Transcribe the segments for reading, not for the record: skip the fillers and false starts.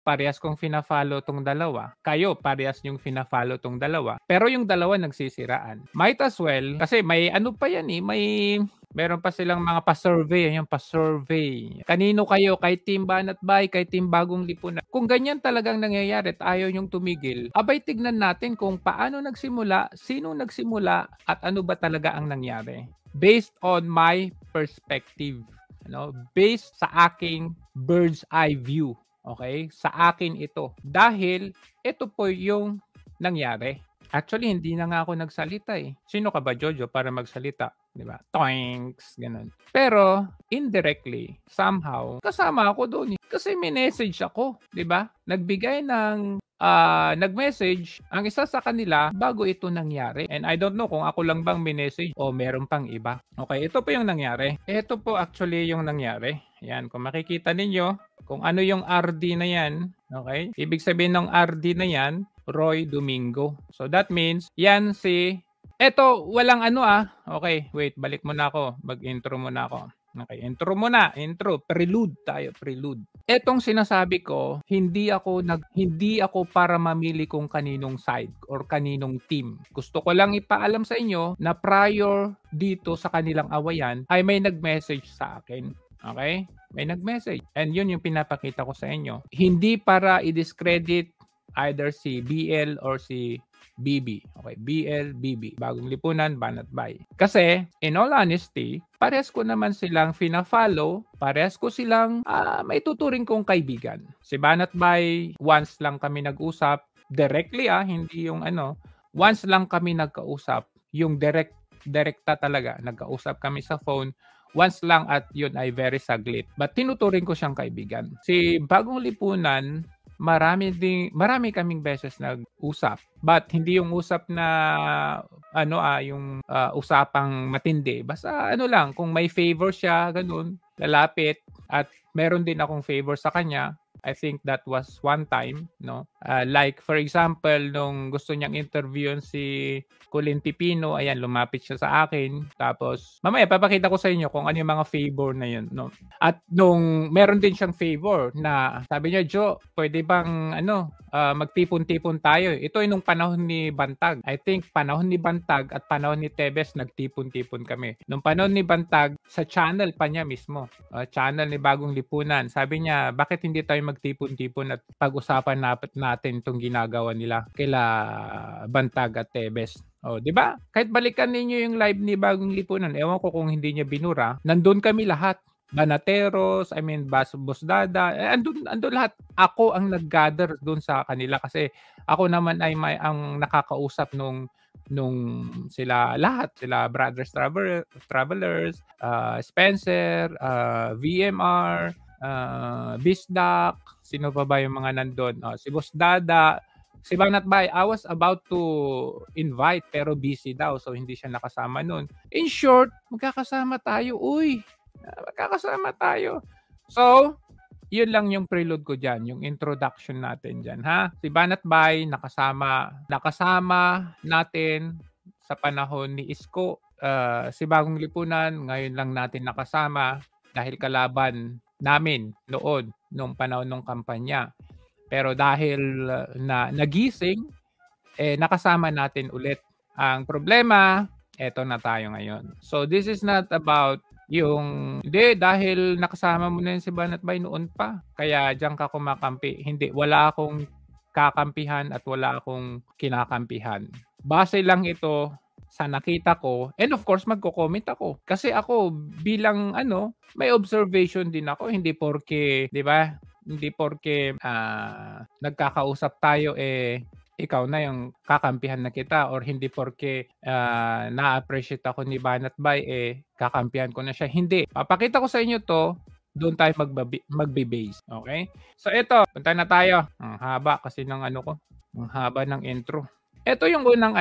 parehas kong fina-follow 'tong dalawa. Kayo, parehas niyong fina-follow 'tong dalawa. Pero yung dalawa nagsisiraan. Might as well, kasi may ano pa yan eh, meron pa silang mga pa-survey, ayan, pa-survey. Kanino kayo? Kay Team Banat Bay, kay Team Bagong Lipunan? Kung ganyan talagang nangyayari at ayaw niyong tumigil, abay tignan natin kung paano nagsimula, sino nagsimula, at ano ba talaga ang nangyari. Based on my perspective, based sa aking bird's eye view. Okay? Sa akin ito. Dahil ito po yung nangyari. Actually, hindi na nga ako nagsalita eh. Sino ka ba, Jojo, para magsalita? Diba? Toinks, ganun. Pero, indirectly, somehow, kasama ako doon. Kasi may message ako, diba? Nagbigay ng nag-message ang isa sa kanila bago ito nangyari. And I don't know kung ako lang bang minessage o meron pang iba. Okay, ito po yung nangyari. Ito po actually yung nangyari. Yan, kung makikita ninyo, kung ano yung RD na yan, okay? Ibig sabihin ng RD na yan, Roy Domingo. So that means, yan si... Eto, walang ano Okay, wait, balik muna ako. Mag-intro muna ako. Okay, intro muna. Intro. Prelude tayo. Prelude. Etong sinasabi ko, hindi ako para mamili kung kaninong side or kaninong team. Gusto ko lang ipaalam sa inyo na prior dito sa kanilang awayan ay may nag-message sa akin. Okay? May nag-message. And yun yung pinapakita ko sa inyo. Hindi para i-discredit either si BL or si BB. Okay, BL, BB. Bagong Lipunan, Banat-Bay. Kasi, in all honesty, parehas ko naman silang fina-follow, parehas ko silang may tuturing kong kaibigan. Si Banat-Bay, once lang kami nag-usap, directly hindi yung once lang kami nagkausap, yung direkta talaga, nagkausap kami sa phone, once lang at yun ay very saglit. But tinuturing ko siyang kaibigan. Si Bagong Lipunan, marami kaming beses nag-usap. But hindi yung usap na yung usapang matindi. Basta lang, kung may favor siya, ganun, lalapit. At meron din akong favor sa kanya. I think that was one time, like for example, nung gusto niyang interviewin si Colin Pipino, ayan, lumapit siya sa akin. Tapos mamaya papakita ko sa inyo kung ano yung mga favor na yun, At nung meron din siyang favor na sabi niya, Jo, pwede bang magtipon-tipon tayo? Ito ay nung panahon ni Bantag. I think panahon ni Bantag at panahon ni Tebes nagtipon-tipon kami. Nung panahon ni Bantag, sa channel pa niya mismo, channel ni Bagong Lipunan, sabi niya, bakit hindi tayo magtipon-tipon at pag-usapan natin itong ginagawa nila kila Bantag at Tebes. Di ba? Kahit balikan ninyo yung live ni Bagong Lipunan, ewan ko kung hindi niya binura, nandun kami lahat. Banateros, Bosdada, andun lahat. Ako ang nag-gather doon sa kanila kasi ako naman ay ang nakakausap nung sila lahat, sila Brothers Travelers, Spencer, VMR, Bisdak, sino pa ba yung mga nandun? Si Bosdada, si Banat-Bay, I was about to invite pero busy daw so hindi siya nakasama nun. In short, magkakasama tayo. Magkakasama tayo. So, yun lang yung prelude ko dyan, yung introduction natin dyan, ha? Si Banat-Bay, nakasama natin sa panahon ni Isko. Si Bagong Lipunan, ngayon lang natin nakasama dahil kalaban namin noon, nung panahon ng kampanya. Pero dahil nagising, nakasama natin ulit. Ang problema, eto na tayo ngayon. So, this is not about hindi, dahil nakasama mo na yun si Banat-Bay noon pa. Kaya diyan ka kumakampi. Hindi, wala akong kakampihan at wala akong kinakampihan. Base lang ito sa nakita ko. And of course, magko-comment ako. Kasi ako, bilang may observation din ako. Hindi porke, di ba? Hindi porke nagkakausap tayo, ikaw na yung kakampihan na kita, or hindi porke na-appreciate ako ni Banat-Bay, kakampihan ko na siya. Hindi. Papakita ko sa inyo to, doon tayo magbe-base. Okay? So ito, punta na tayo. Ang haba kasi ng ko. Ang haba ng intro. Ito yung unang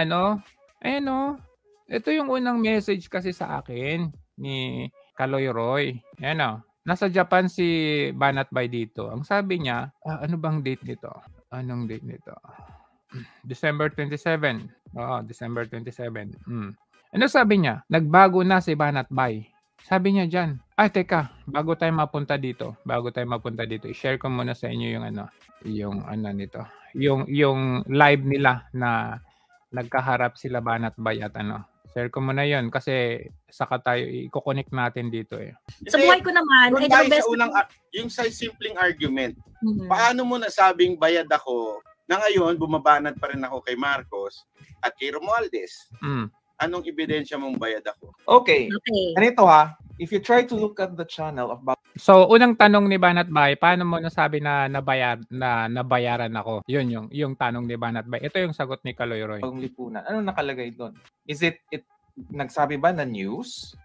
ito yung unang message kasi sa akin ni Kaloy Roy. Ayan nasa Japan si Banat-Bay dito. Ang sabi niya, ano bang date nito? Anong date nito? December 27. December 27. Ano sabi niya? Nagbago na si Banat-Bay. Sabi niya diyan, teka, bago tayo mapunta dito, i-share ko muna sa inyo yung nito, yung live nila na nagkaharap sila Banat Bay at share ko muna yon kasi saka tayo i-connect natin dito eh. Sa buhay ko naman, ay the best. Yung sa simpleng argument, paano mo nasabing bayad ako na ngayon bumabanat pa rin ako kay Marcos at kay Romualdez? Anong ebidensya mong bayad ako? Okay. Ganito if you try to look at the channel of So, unang tanong ni Banat Bay, paano mo nasabi na nabayaran ako? Yun yung tanong ni Banat Bay. Ito yung sagot ni Kaloy Roy. Lipunan. Ano nakalagay doon? Is it nagsabi ba na news?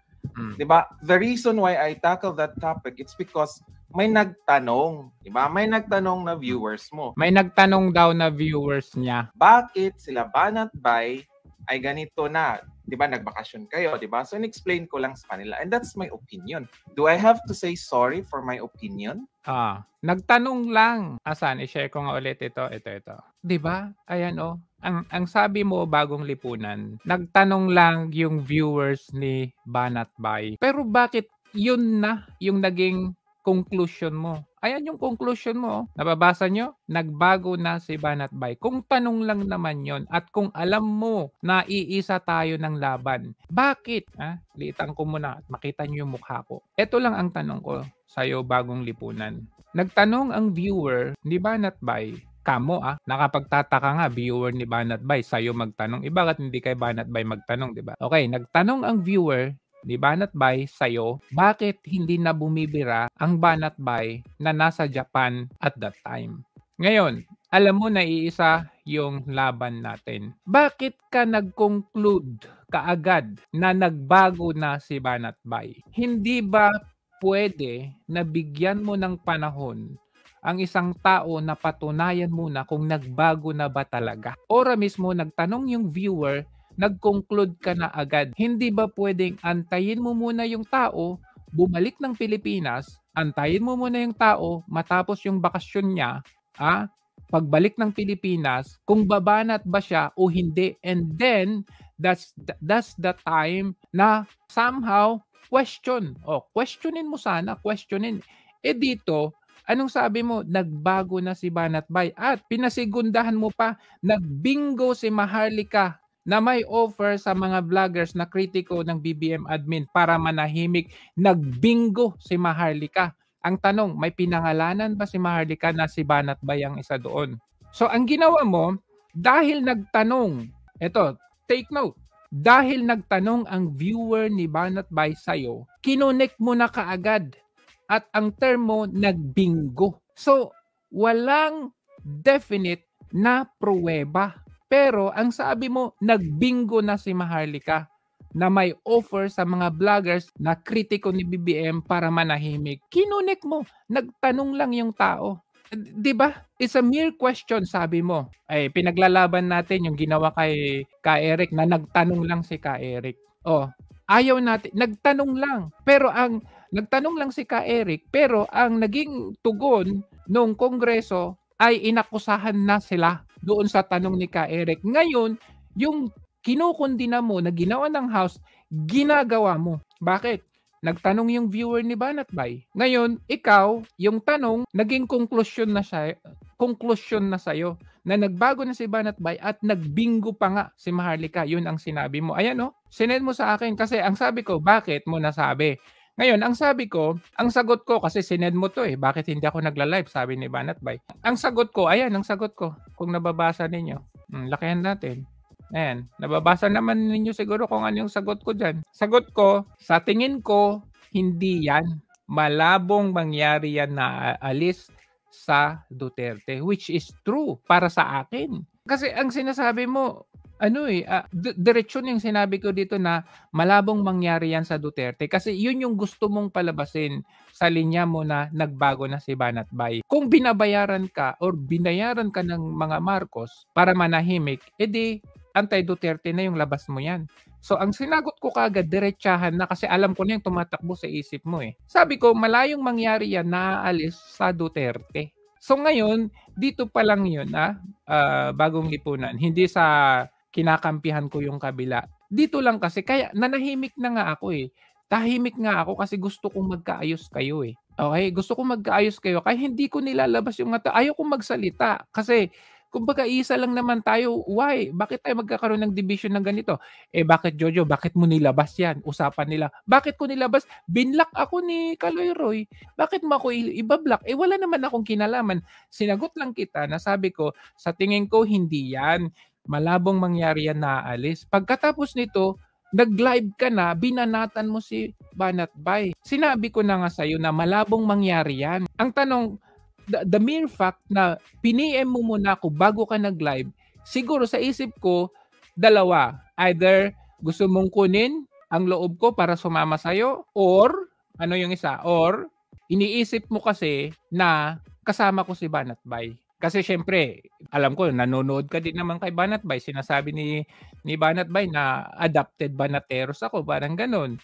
'Di ba? The reason why I tackle that topic, it's because may nagtanong, 'di ba? May nagtanong na viewers mo. May nagtanong daw na viewers niya. Bakit sila Banat Bay ay ganito na? 'Di ba nagbakasyon kayo, 'di ba? So in-explain ko lang sa kanila and that's my opinion. Do I have to say sorry for my opinion? Nagtanong lang. Asan? I-share ko nga ulit ito. 'Di ba? Ayan Ang sabi mo Bagong Lipunan, nagtanong lang yung viewers ni Banat Bay. Pero bakit yun na yung naging conclusion mo? Ayan yung conclusion mo. Nababasa nyo? Nagbago na si Banat Bay. Kung tanong lang naman yon at kung alam mo na iisa tayo ng laban, bakit? Liitan ko muna at makita nyo yung mukha ko. Ito lang ang tanong ko sa'yo, Bagong Lipunan. Nagtanong ang viewer ni Banat Bay, kamo nakapagtataka nga viewer ni Banat Bay sa'yo magtanong. Bakit hindi kay Banat Bay magtanong, di ba? Okay, nagtanong ang viewer ni Banat Bay sa'yo, bakit hindi na bumibira ang Banat Bay na nasa Japan at that time? Ngayon, alam mo na iisa yung laban natin. Bakit ka nag-conclude kaagad na nagbago na si Banat Bay? Hindi ba pwede na bigyan mo ng panahon ang isang tao na patunayan muna kung nagbago na ba talaga? Ora mismo nagtanong yung viewer, nag-conclude ka na agad. Hindi ba pwedeng antayin mo muna yung tao, bumalik ng Pilipinas, antayin mo muna yung tao, matapos yung bakasyon niya, pagbalik ng Pilipinas, kung babanat ba siya o hindi. And then, that's the time na somehow questionin mo sana, dito, anong sabi mo? Nagbago na si Banat Bay at pinasigundahan mo pa, nagbingo si Maharlika na may offer sa mga vloggers na kritiko ng BBM admin para manahimik. Nagbingo si Maharlika. Ang tanong, may pinangalanan ba si Maharlika na si Banat Bay ang isa doon? So ang ginawa mo, dahil nagtanong, take note, dahil nagtanong ang viewer ni Banat Bay sa'yo, kinonek mo na kaagad. At ang term mo, nagbingo. So, walang definite na pruweba. Pero, ang sabi mo, nagbingo na si Maharlika na may offer sa mga vloggers na kritiko ni BBM para manahimik. Kinonek mo. Nagtanong lang yung tao. Diba? It's a mere question, sabi mo. Pinaglalaban natin yung ginawa kay Ka Eric na nagtanong lang si Ka Eric. Ayaw natin. Nagtanong lang. Pero nagtanong lang si Ka Eric, pero ang naging tugon nung Kongreso ay inakusahan na sila doon sa tanong ni Ka Eric. Ngayon, yung kinukundina mo na ginawa ng House, ginagawa mo. Bakit? Nagtanong yung viewer ni Banat Bay. Ngayon, ikaw, yung tanong, naging conclusion na sa'yo na nagbago na si Banat Bay at nagbingo pa nga si Maharlika. Yun ang sinabi mo. Ayan sinend mo sa akin kasi ang sabi ko, bakit mo nasabi? Ngayon, ang sagot ko, kasi sinend mo to bakit hindi ako nagla-live, sabi ni Banat Bay. Ang sagot ko, kung nababasa ninyo. Lakihan natin. Ayan, nababasa naman ninyo siguro kung ano yung sagot ko dyan. Sagot ko, sa tingin ko, hindi yan. Malabong mangyari yan na alis sa Duterte, which is true para sa akin. Kasi ang sinasabi mo, diretsyon yung sinabi ko dito na malabong mangyari yan sa Duterte kasi yun yung gusto mong palabasin sa linya mo na nagbago na si Banat Bay. Kung binabayaran ka or binayaran ka ng mga Marcos para manahimik, edi anti-Duterte na yung labas mo yan. So ang sinagot ko kagad, diretsahan na kasi alam ko na yung tumatakbo sa isip mo Sabi ko, malayong mangyari yan na aalis sa Duterte. So ngayon, dito pa lang yun Bagong Lipunan. Hindi sa kinakampihan ko yung kabila. Dito lang kasi, kaya nanahimik na nga ako tahimik nga ako kasi gusto kong magkaayos kayo eh. Okay? Gusto kong magkaayos kayo kaya hindi ko nilalabas yung mata. Ayaw kong magsalita kasi kumbaga isa lang naman tayo. Why? Bakit tayo magkakaroon ng division ng ganito? Bakit Jojo? Bakit mo nilabas yan? Usapan nila. Bakit ko nilabas? Binlock ako ni Kaloy Roy. Bakit mo ako ibablock? Wala naman akong kinalaman. Sinagot lang kita na sabi ko, sa tingin ko hindi yan. Malabong mangyari yan na aalis. Pagkatapos nito, nag-live ka na, binanatan mo si Banat Bay. Sinabi ko na nga sa'yo na malabong mangyari yan. Ang tanong, the mere fact na piniem mo muna ako bago ka nag-live, siguro sa isip ko, dalawa. Either gusto mong kunin ang loob ko para sumama sa'yo, or, ano yung isa? Or, iniisip mo kasi na kasama ko si Banat Bay. Kasi syempre, alam ko, nanonood ka din naman kay Banat Bay. Sinasabi ni Banat Bay na adopted Banateros ako, parang ganun.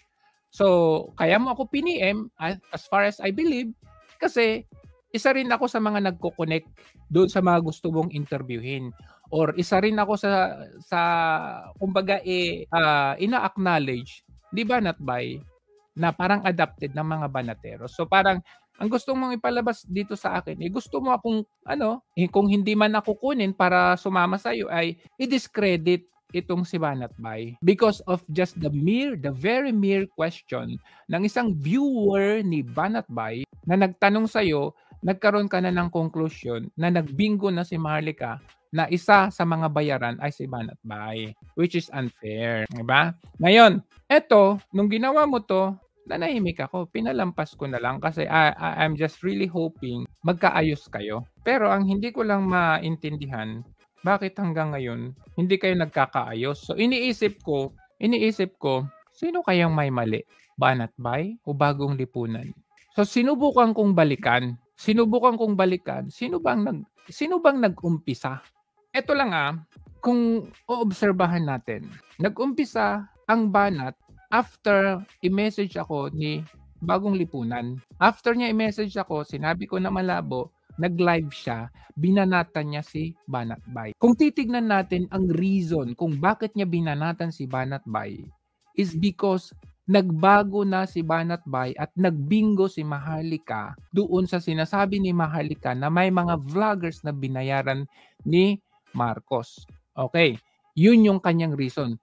So, kaya mo ako piniem, as far as I believe, kasi isa rin ako sa mga nagko-connect doon sa mga gusto mong interviewin. Or isa rin ako sa kumbaga ina-acknowledge di Banat Bay na parang adopted ng mga Banateros. So parang ang gusto mong ipalabas dito sa akin, gusto mo akong kung hindi man ako kunin para sumama sa iyo ay i-discredit itong si Banat Bay because of just the very mere question ng isang viewer ni Banat Bay na nagtanong sa iyo, nagkaroon ka na ng conclusion na nagbingo na si Maharlika na isa sa mga bayaran ay si Banat Bay, which is unfair, diba? Ngayon, nung ginawa mo to, nanahimik ako, pinalampas ko na lang kasi I'm just really hoping magkaayos kayo. Pero ang hindi ko lang maintindihan, bakit hanggang ngayon hindi kayo nagkakaayos? So iniisip ko, sino kayang may mali? Banat Bay o Bagong Lipunan? So sinubukan kong balikan. Sino bang nag-umpisa? Ito lang kung oobserbahan natin. Nag-umpisa ang Banat after i-message ako ni Bagong Lipunan. After niya i-message ako, sinabi ko na malabo, nag-live siya, binanatan niya si Banat Bay. Kung titignan natin ang reason kung bakit niya binanatan si Banat Bay is because nagbago na si Banat Bay at nagbingo si Maharlika doon sa sinasabi ni Maharlika na may mga vloggers na binayaran ni Marcos. Okay, yun yung kanyang reason.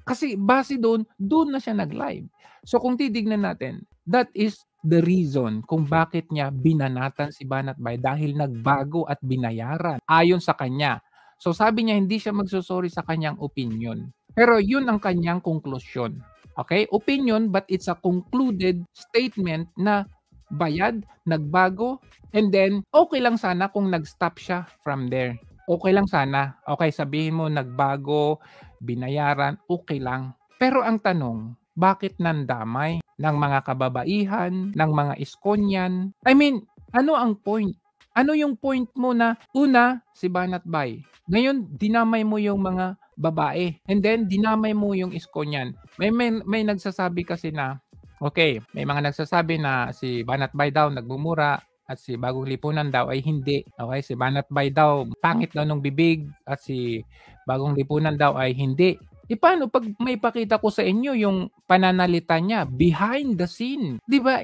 Kasi base doon na siya nag-live. So kung titignan natin, that is the reason kung bakit niya binanatan si Banat Bay dahil nagbago at binayaran ayon sa kanya. So sabi niya hindi siya magsusorry sa kanyang opinion. Pero yun ang kanyang konklusyon. Okay? Opinion but it's a concluded statement na bayad, nagbago, and then okay lang sana kung nag-stop siya from there. Okay lang sana. Okay, sabihin mo nagbago, binayaran, okay lang. Pero ang tanong, bakit nandamay ng mga kababaihan, ng mga iskonyan? I mean, ano ang point? Ano yung point mo na una, si Banat Bay. Ngayon, dinamay mo yung mga babae. And then, dinamay mo yung iskonyan. May nagsasabi kasi na, okay, may mga nagsasabi na si Banat Bay daw nagmumura at si Bagong Lipunan daw ay hindi. Okay, si Banat Bay daw pangit daw ng bibig at si Bagong Lipunan daw ay hindi. Paano pag may pakita ko sa inyo yung pananalita niya behind the scene? Di ba?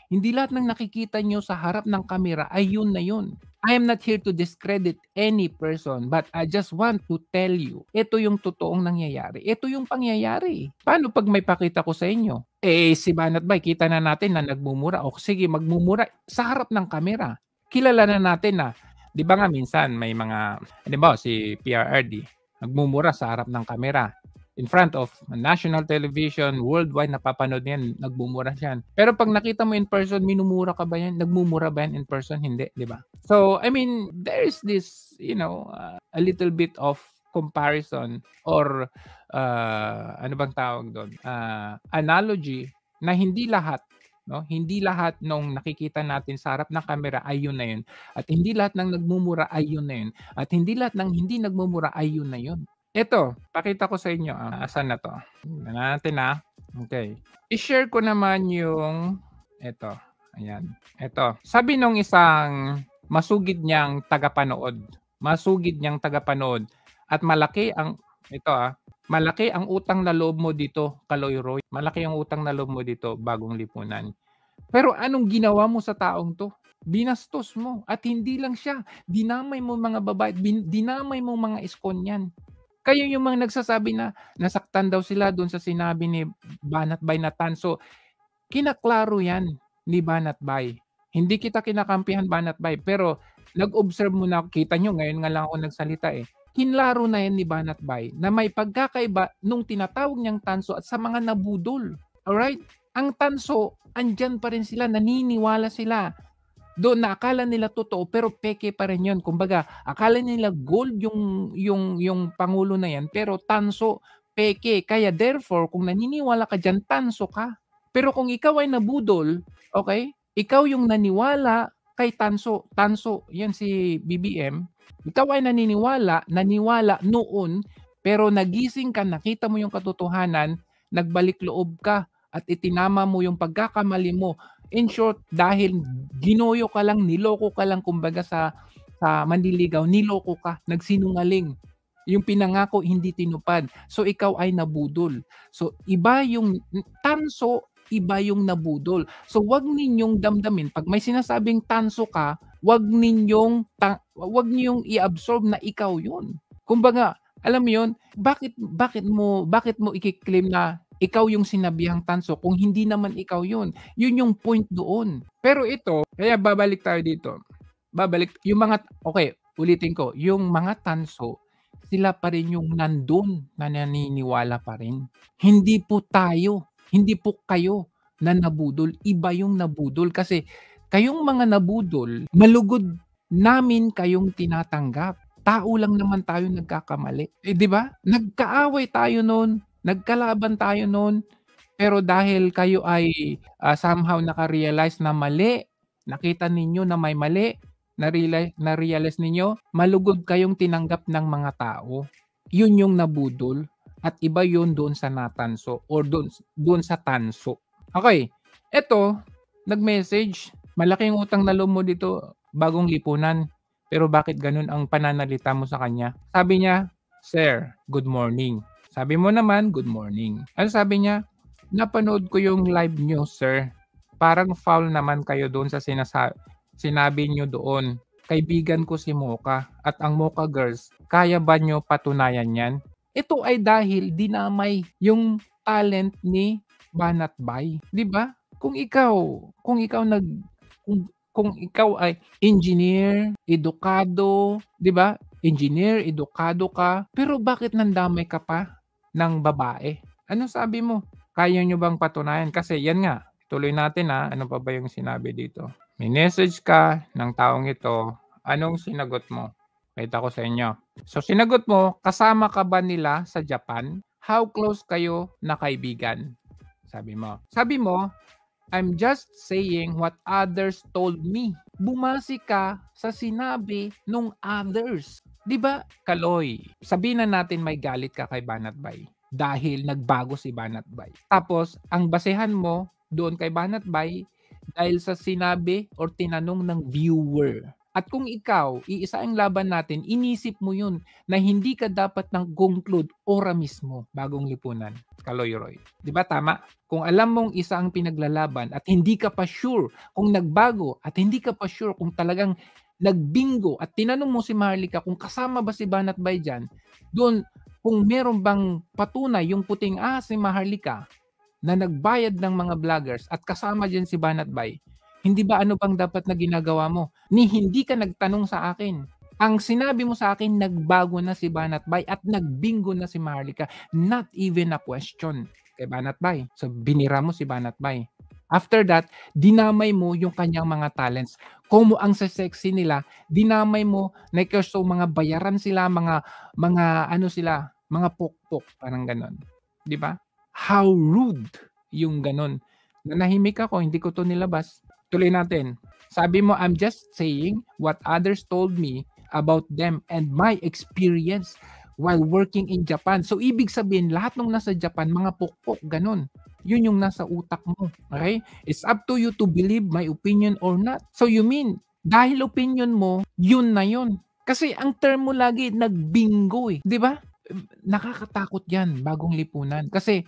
Hindi lahat ng nakikita nyo sa harap ng kamera ay yun na yun. I am not here to discredit any person, but I just want to tell you, ito yung totoong nangyayari. Ito yung pangyayari. Paano pag may pakita ko sa inyo? Si Banat Bay, kita na natin na nagmumura. O sige, magmumura sa harap ng kamera. Kilala na natin na, di ba nga minsan may mga, di ba si PRRD, nagmumura sa harap ng kamera. In front of national television, worldwide, napapanood yan, nagmumura siya. Pero pag nakita mo in person, minumura ka ba yan? Nagmumura ba yan in person? Hindi, di ba? So, I mean, there is this, a little bit of comparison or, ano bang tawag doon? Analogy na hindi lahat, no? Hindi lahat nung nakikita natin sa harap ng kamera ay yun na yun. At hindi lahat ng nagmumura ay yun na yun. At hindi lahat ng hindi nagmumura ay yun na yun. Ito, pakita ko sa inyo. Asan na to? Natin na. Okay. I-share ko naman yung ito. Ayan. Ito. Sabi nung isang masugid niyang tagapanood. Masugid niyang tagapanood. At malaki ang ito Malaki ang utang na loob mo dito, Kaloy Roy. Malaki ang utang na loob mo dito, Bagong Lipunan. Pero anong ginawa mo sa taong to? Binastos mo. At hindi lang siya. Dinamay mo mga babae. Dinamay mo mga Eskonyan. Kayo yung mga nagsasabi na nasaktan daw sila doon sa sinabi ni Banatbay na tanso. Kinaklaro yan ni Banatbay. Hindi kita kinakampihan, Banatbay. Pero nag-observe mo na, kita nyo, ngayon nga lang ako nagsalita eh. Kinlaro na yan ni Banatbay na may pagkakaiba nung tinatawag niyang tanso at sa mga nabudol. Alright? Ang tanso, andyan pa rin sila, naniniwala sila. Doon na akala nila totoo pero peke pa rin yun. Kumbaga, akala nila gold yung pangulo na yan pero tanso, peke. Kaya therefore, kung naniniwala ka dyan, tanso ka. Pero kung ikaw ay nabudol, okay, ikaw yung naniwala kay tanso. Tanso, yan si BBM. Ikaw ay naniwala noon pero nagising ka, nakita mo yung katotohanan, nagbalik loob ka at itinama mo yung pagkakamali mo. In short, dahil ginoyo ka lang, niloko ka lang, kumbaga sa manliligaw, niloko ka, nagsinungaling. Yung pinangako, hindi tinupad. So, ikaw ay nabudol. So, iba yung tanso, iba yung nabudol. So, wag ninyong damdamin. Pag may sinasabing tanso ka, wag ninyong i-absorb na ikaw yun. Kumbaga, alam mo yun, bakit mo i-claim na ikaw yung sinabihang tanso kung hindi naman ikaw yun. Yun yung point doon. Pero ito, kaya babalik tayo dito. Yung mga, okay, ulitin ko, yung mga tanso, sila pa rin yung nandun na naniniwala pa rin. Hindi po kayo na nabudol. Iba yung nabudol kasi kayong mga nabudol, malugod namin kayong tinatanggap. Tao lang naman tayo nagkakamali. Di ba? Nagkaaway tayo noon. Nagkalaban tayo noon, pero dahil kayo ay somehow naka-realize na mali, nakita ninyo na may mali, na-realize ninyo, malugod kayong tinanggap ng mga tao. Yun yung nabudol at iba yun doon sa natanso or doon sa tanso. Okay, eto, nag-message, malaking utang na loob mo dito, Bagong Lipunan, pero bakit ganun ang pananalita mo sa kanya? Sabi niya, Sir, good morning. Sabi mo naman, good morning. Ano sabi niya? Napanood ko yung live nyo, sir. Parang foul naman kayo doon sa sinabi nyo doon. Kaibigan ko si Mocha at ang Mocha Girls. Kaya ba nyo patunayan yan? Ito ay dahil dinamay yung talent ni Banatbay. Di ba? Kung ikaw ay engineer, edukado, di ba? Engineer, edukado ka, pero bakit nandamay ka pa ng babae? Ano sabi mo? Kaya nyo bang patunayan? Kasi yan nga, tuloy natin ha, ano pa ba yung sinabi dito? May message ka ng taong ito, anong sinagot mo? Kita ko sa inyo. So sinagot mo, kasama ka ba nila sa Japan? How close kayo na kaibigan? Sabi mo, I'm just saying what others told me. Bumasi ka sa sinabi nung others. Diba, Kaloy? Sabihin na natin may galit ka kay Banatbay dahil nagbago si Banatbay. Tapos, ang basehan mo doon kay Banatbay dahil sa sinabi or tinanong ng viewer. At kung ikaw, iisa ang laban natin, inisip mo yun na hindi ka dapat nang conclude ora mismo, Bagong Lipunan, Kaloy Roy. Diba tama? Kung alam mong isa ang pinaglalaban at hindi ka pa sure kung nagbago at hindi ka pa sure kung talagang nagbingo at tinanong mo si Maharlika kung kasama ba si Banatbay dyan, doon kung meron bang patunay yung puting si Maharlika na nagbayad ng mga vloggers at kasama dyan si Banatbay, hindi ba ano bang dapat na ginagawa mo? Hindi ka nagtanong sa akin. Ang sinabi mo sa akin, nagbago na si Banatbay at nagbingo na si Maharlika. Not even a question kay Banatbay. So binira mo si Banatbay. After that, dinamay mo yung kanyang mga talents. Kung ang sexy nila, dinamay mo na so mga bayaran sila, mga pokpok, parang ganon. Di ba? How rude yung ganon. Nanahimik ako, hindi ko to nilabas. Tuloy natin. Sabi mo, I'm just saying what others told me about them and my experience while working in Japan. So, ibig sabihin, lahat ng nasa Japan, mga pokpok, ganun. Yun yung nasa utak mo. Okay? It's up to you to believe my opinion or not. So, you mean, dahil opinion mo, yun na yun. Kasi ang term mo lagi, nagbingo eh. Di ba? nakakatakot yan, Bagong Lipunan. Kasi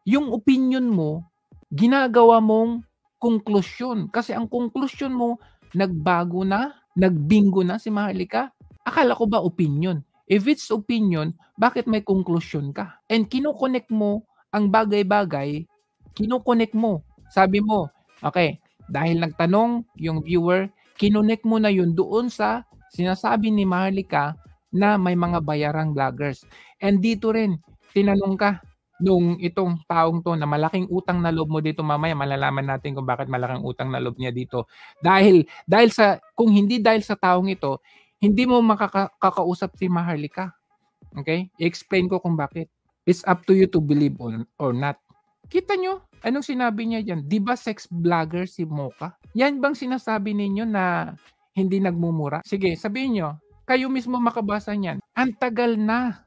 yung opinion mo, ginagawa mong konklusyon. Kasi ang konklusyon mo, nagbingo na si Maharlika. Akala ko ba opinion? If it's opinion, bakit may konklusyon ka? And kinokonek mo ang bagay-bagay, kinokonek mo. Sabi mo, okay, dahil nagtanong yung viewer, kinonek mo na yun doon sa sinasabi ni Maharlika na may mga bayarang vloggers. And dito rin, tinanong ka nung itong taong to na malaking utang na loob mo dito, mamaya malalaman natin kung bakit malaking utang na loob niya dito. Dahil sa, kung hindi dahil sa taong ito, hindi mo makakausap si Maharlika. Okay? I-explain ko kung bakit. It's up to you to believe or not. Kita nyo? Anong sinabi niya dyan? Di ba sex vlogger si Mocha? Yan bang sinasabi ninyo na hindi nagmumura? Sige, sabihin nyo. Kayo mismo makabasa niyan. Ang tagal na.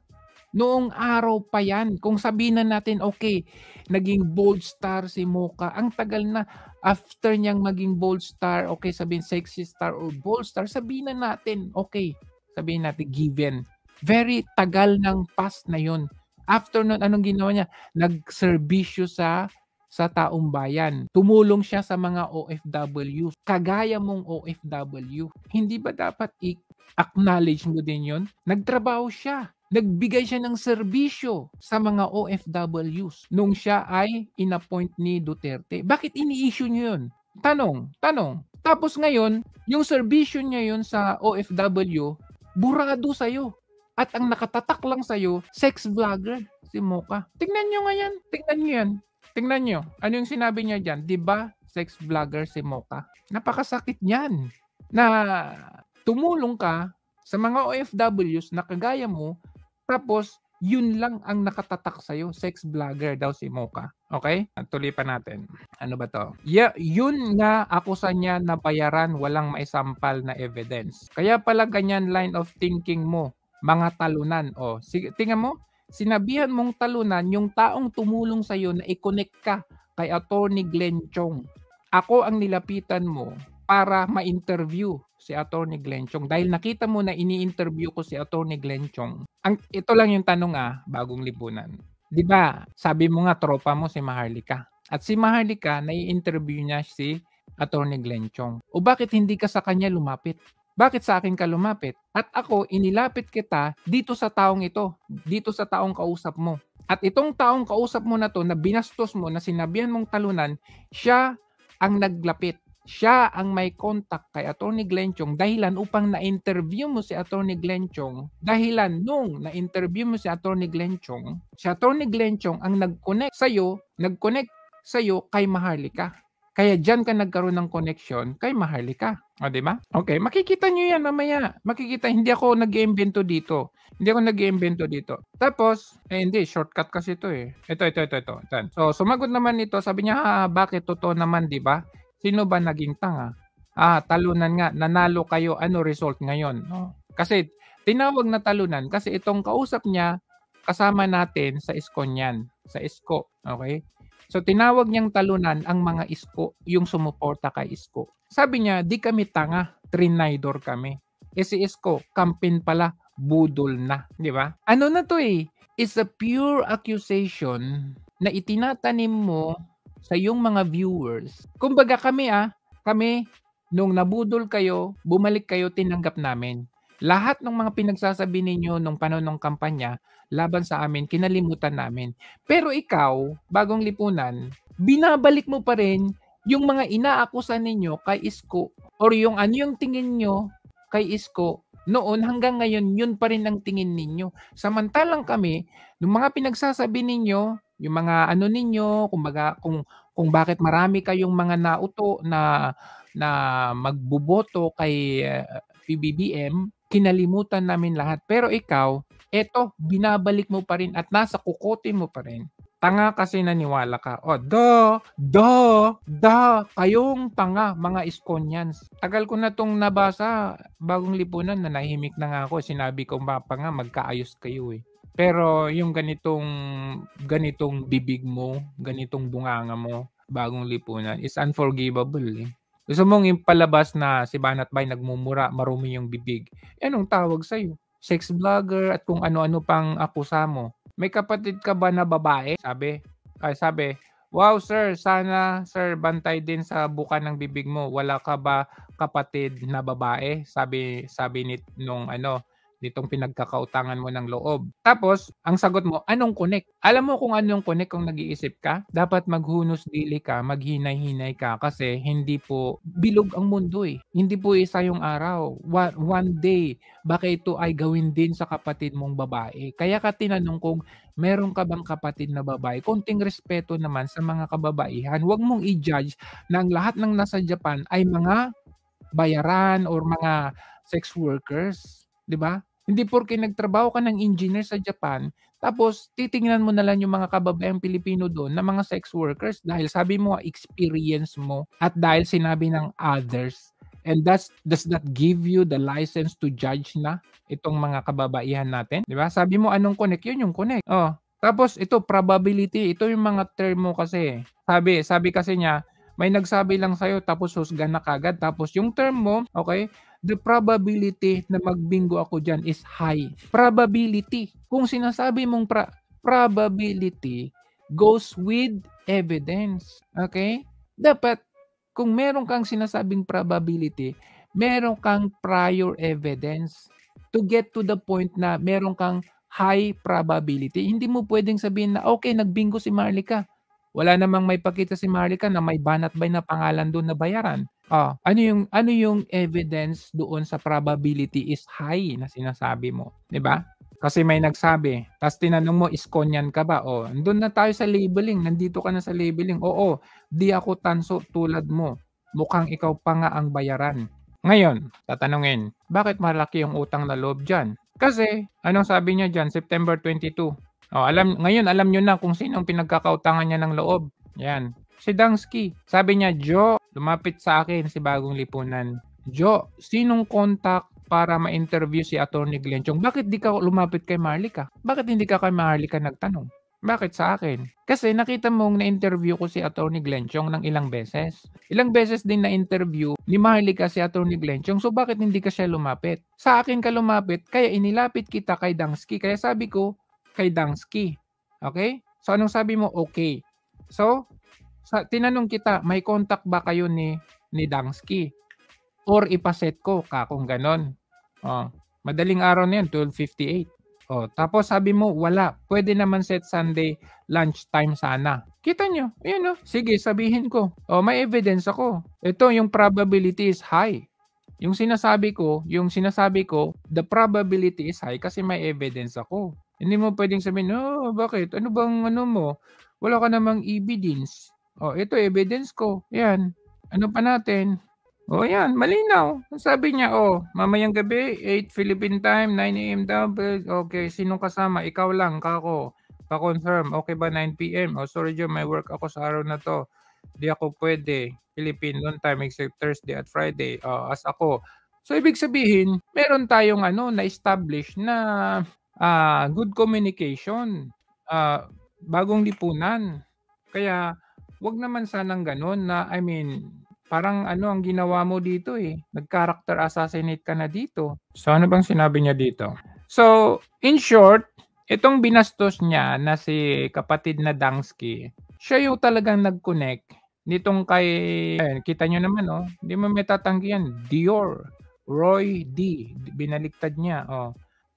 Noong araw pa yan. Kung sabihin na natin, okay, naging bold star si Mocha. Ang tagal na. After niyang maging bold star, okay, sabihin sexy star or bold star, sabihin na natin, okay, sabihin natin given. Very tagal ng past na yun. After nun, anong ginawa niya? Nagserbisyo sa taong bayan. Tumulong siya sa mga OFW. Kagaya mong OFW. Hindi ba dapat i-acknowledge mo din yun? Nagtrabaho siya. Nagbigay siya ng serbisyo sa mga OFWs nung siya ay inappoint ni Duterte. Bakit ini-issue niyo yun? Tanong. Tapos ngayon, yung serbisyo niya yun sa OFW, burado sa'yo. At ang nakatatak lang sa'yo, sex vlogger, si Mocha. Tingnan nyo ngayon. Tingnan nyo. Ano yung sinabi niya dyan? Diba sex vlogger si Mocha? Napakasakit niyan. Na tumulong ka sa mga OFWs na kagaya mo, tapos yun lang ang nakatatak sa'yo. Sex vlogger daw si Mocha. Okay? Tuloy pa natin. Ano ba to? Yeah, yun nga akusa niya na bayaran, walang maisampal na evidence. Kaya pala ganyan line of thinking mo. Mga talunan. O, sige, tingnan mo, sinabihan mong talunan yung taong tumulong sa'yo na i-connect ka kay Attorney Glenn Chong. Ako ang nilapitan mo para ma-interview si Attorney Glenn Chong. Dahil nakita mo na ini-interview ko si Attorney Glenn Chong. Ito lang yung tanong Bagong Lipunan. Di ba, sabi mo nga tropa mo si Maharlika. At si Maharlika, nai-interview niya si Attorney Glenn Chong. O bakit hindi ka sa kanya lumapit? Bakit sa akin ka lumapit? At ako, inilapit kita dito sa taong ito. Dito sa taong kausap mo. At itong taong kausap mo na to, na binastos mo, na sinabihan mong talunan, siya ang naglapit. Siya ang may contact kay Attorney Glenn Chong dahilan upang na-interview mo si Attorney Glenn Chong. Dahilan nung na-interview mo si Attorney Glenn Chong, si Attorney Glenn Chong ang nag-connect sa'yo kay Maharlika. Kaya dyan ka nagkaroon ng connection kay Maharlika. O, di ba? Okay, makikita nyo yan mamaya. Makikita, hindi ako nag-iimbento dito. Tapos, hindi, shortcut kasi ito eh. Ito. So, sumagot naman ito. Sabi niya, bakit totoo naman, di ba? Sino ba naging tanga? Talunan nga. Nanalo kayo. Ano result ngayon? No? Kasi, tinawag na talunan kasi itong kausap niya, kasama natin sa ISKCON yan. Sa ISKCO. Okay? So, tinawag niyang talunan ang mga ISKCO, yung sumuporta kay ISKCO. Sabi niya, di kami tanga, trinaydor kami. Si ISKCO, kampin pala, budol na. Di ba? Ano na to eh? It's a pure accusation na itinatanim mo sa iyong mga viewers. Kumbaga kami, nung nabudol kayo, bumalik kayo, tinanggap namin. Lahat ng mga pinagsasabi ninyo nung panahon ng kampanya, laban sa amin, kinalimutan namin. Pero ikaw, Bagong Lipunan, binabalik mo pa rin yung mga inaakusa ninyo kay ISKCO or yung ano yung tingin nyo kay ISKCO noon hanggang ngayon, yun pa rin ang tingin ninyo. Samantalang kami, nung mga pinagsasabi ninyo, yung mga ano ninyo, kung bakit marami kayong mga nauto na magbuboto kay PBBM, kinalimutan namin lahat. Pero ikaw, eto, binabalik mo pa rin at nasa kukote mo pa rin. Tanga kasi naniwala ka. Kayong tanga, mga Iskonians. Tagal ko na tong nabasa, Bagong Lipunan, na nahimik na nga ako. Sinabi ko nga, magkaayos kayo eh. Pero yung ganitong bibig mo, ganitong bunganga mo, Bagong Lipunan, is unforgivable eh. Gusto mong impalabas na si Banat Bay nagmumura, marumi yung bibig. Anong tawag sa'yo? sex vlogger at kung ano-ano pang akusa mo. May kapatid ka ba na babae? Sabi, wow sir, sana sir bantay din sa buka ng bibig mo. Wala ka ba kapatid na babae? Sabi nitong pinagkakautangan mo ng loob. Tapos, ang sagot mo, anong connect? Alam mo kung anong connect kung nag-iisip ka? Dapat maghunos dili ka, maghinay-hinay ka kasi hindi po bilog ang mundo eh. Hindi po isa yung araw. One day, baka ito ay gawin din sa kapatid mong babae. Kaya ka tinanong kung meron ka bang kapatid na babae? Konting respeto naman sa mga kababaihan. Huwag mong i-judge na ang lahat ng nasa Japan ay mga bayaran or mga sex workers. 'Di ba? Hindi porke nagtrabaho ka ng engineer sa Japan, tapos titingnan mo na lang yung mga kababayang Pilipino doon na mga sex workers dahil sabi mo experience mo at dahil sinabi ng others. And does that give you the license to judge na itong mga kababaihan natin? 'Di ba? Sabi mo anong connect? Yun yung connect. Tapos ito probability, ito yung mga term mo kasi. Sabi kasi niya, may nagsabi lang sa'yo tapos husgan na kagad. Tapos yung term mo, okay, the probability na magbingo ako dyan is high. Probability. Kung sinasabi mong probability goes with evidence. Okay? Dapat, kung meron kang sinasabing probability, meron kang prior evidence to get to the point na meron kang high probability. Hindi mo pwedeng sabihin na, okay, nagbingo si Marlica. Wala namang may pakita si Marlica na may banat-bay na pangalan doon na bayaran. Ano yung evidence doon sa probability is high na sinasabi mo, 'di ba? Kasi may nagsabi, tapos tinanong mo, iskonyan ka ba? Doon na tayo sa labeling, nandito ka na sa labeling. Oo, di ako tanso tulad mo. Mukhang ikaw pa nga ang bayaran. Ngayon, tatanungin, bakit malaki yung utang na loob dyan? Kasi, anong sabi niya dyan? September 22. Ngayon alam nyo na kung sinong pinagkakautangan niya ng loob. Yan. Si Dangsky. Sabi niya, Jo, lumapit sa akin si Bagong Lipunan. Jo, sinong contact para ma-interview si Atty. Glenn Chong? Bakit di ka lumapit kay Marlica? Bakit hindi ka kay Marlica nagtanong? Bakit sa akin? Kasi nakita mong na-interview ko si Atty. Glenn Chong ng ilang beses. Ilang beses din na-interview ni Marlica si Atty. Glenn Chong. So bakit hindi ka siya lumapit? Sa akin ka lumapit, kaya inilapit kita kay Dangsky. Kaya sabi ko, kay Dangsky. Okay? So anong sabi mo? Okay. So, tinanong kita, may contact ba kayo ni Dangsky? Or ipaset ko kung ganon. Madaling araw na yan, 12:58. Tapos sabi mo, wala. Pwede naman set Sunday lunchtime sana. Kita nyo? Ayan Sige, sabihin ko. May evidence ako. Ito, yung probability is high. Yung sinasabi ko, the probability is high kasi may evidence ako. Hindi mo pwedeng sabihin, bakit? Ano bang mo? Wala ka namang evidence. Ito evidence ko. Yan. Ano pa natin? Yan. Malinaw. Sabi niya, mamayang gabi, 8 Philippine time, 9 a.m. daw. Okay, sinong kasama? Ikaw lang, kako. Pa-confirm. Okay ba 9 p.m.? Sorry Joe, may work ako sa araw na to. Di ako pwede. Philippine noon time except Thursday at Friday. As ako. So, ibig sabihin, meron tayong na-establish na good communication. Bagong Lipunan. Kaya, wag naman sanang ganun na, parang ang ginawa mo dito nag-character assassinate ka na dito. So, ano bang sinabi niya dito? So, in short, itong binastos niya na si kapatid na Dangsky, siya yung talagang nag-connect nitong kita nyo naman, hindi mo may tatanggi yan, Dior, Roy D, binaliktad niya,